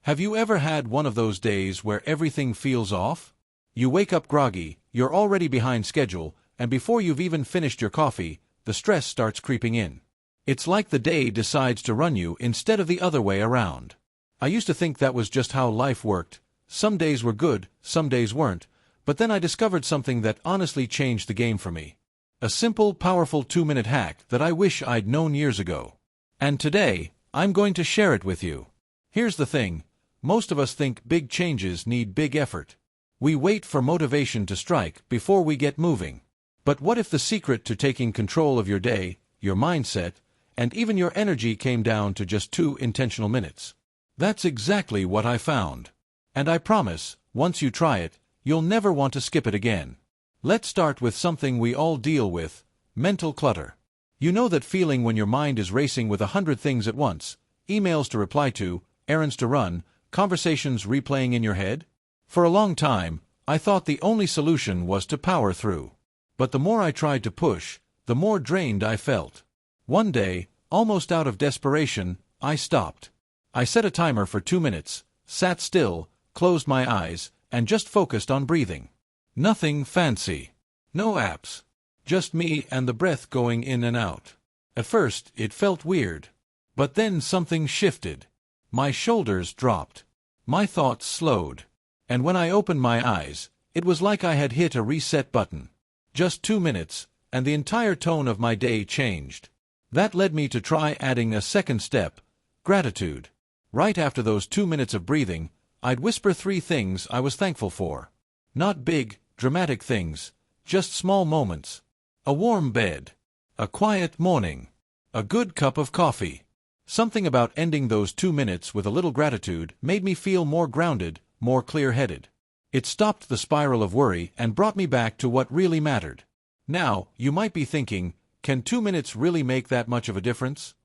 Have you ever had one of those days where everything feels off? You wake up groggy, you're already behind schedule, and before you've even finished your coffee, the stress starts creeping in. It's like the day decides to run you instead of the other way around. I used to think that was just how life worked. Some days were good, some days weren't, but then I discovered something that honestly changed the game for me. A simple, powerful 2-minute hack that I wish I'd known years ago. And today, I'm going to share it with you. Here's the thing. Most of us think big changes need big effort. We wait for motivation to strike before we get moving. But what if the secret to taking control of your day, your mindset, and even your energy came down to just 2 intentional minutes? That's exactly what I found. And I promise, once you try it, you'll never want to skip it again. Let's start with something we all deal with: mental clutter. You know that feeling when your mind is racing with 100 things at once, emails to reply to, errands to run, conversations replaying in your head? For a long time, I thought the only solution was to power through. But the more I tried to push, the more drained I felt. One day, almost out of desperation, I stopped. I set a timer for 2 minutes, sat still, closed my eyes, and just focused on breathing. Nothing fancy. No apps. Just me and the breath going in and out. At first, it felt weird. But then something shifted. My shoulders dropped. My thoughts slowed. And when I opened my eyes, it was like I had hit a reset button. Just 2 minutes, and the entire tone of my day changed. That led me to try adding a second step: gratitude. Right after those 2 minutes of breathing, I'd whisper 3 things I was thankful for. Not big, dramatic things, just small moments. A warm bed. A quiet morning. A good cup of coffee. Something about ending those 2 minutes with a little gratitude made me feel more grounded, more clear-headed. It stopped the spiral of worry and brought me back to what really mattered. Now, you might be thinking, can 2 minutes really make that much of a difference?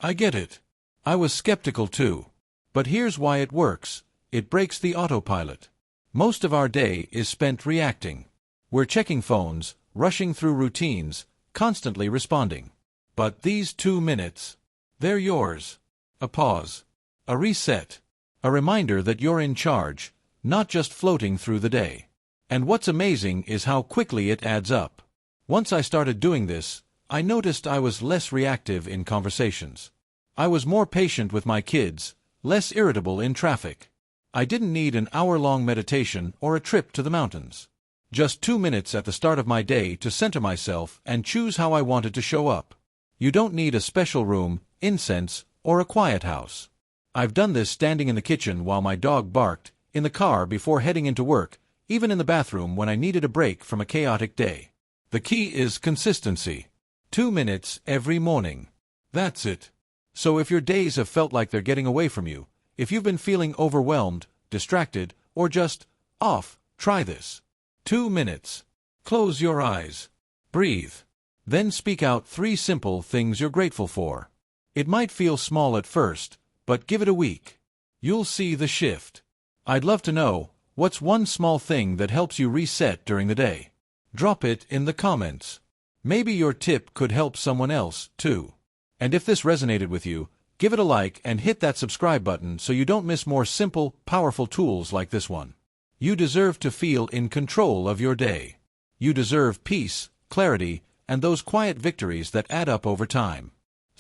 I get it. I was skeptical too. But here's why it works. It breaks the autopilot. Most of our day is spent reacting. We're checking phones, rushing through routines, constantly responding. But these 2 minutes, they're yours. A pause. A reset. A reminder that you're in charge, not just floating through the day. And what's amazing is how quickly it adds up. Once I started doing this, I noticed I was less reactive in conversations. I was more patient with my kids, less irritable in traffic. I didn't need an hour-long meditation or a trip to the mountains. Just 2 minutes at the start of my day to center myself and choose how I wanted to show up. You don't need a special room, incense, or a quiet house. I've done this standing in the kitchen while my dog barked, in the car before heading into work, even in the bathroom when I needed a break from a chaotic day. The key is consistency. 2 minutes every morning. That's it. So if your days have felt like they're getting away from you, if you've been feeling overwhelmed, distracted, or just off, try this. 2 minutes. Close your eyes. Breathe. Then speak out 3 simple things you're grateful for. It might feel small at first, but give it a week. You'll see the shift. I'd love to know, what's one small thing that helps you reset during the day? Drop it in the comments. Maybe your tip could help someone else, too. And if this resonated with you, give it a like and hit that subscribe button so you don't miss more simple, powerful tools like this one. You deserve to feel in control of your day. You deserve peace, clarity, and those quiet victories that add up over time.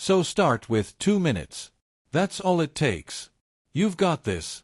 So start with 2 minutes. That's all it takes. You've got this.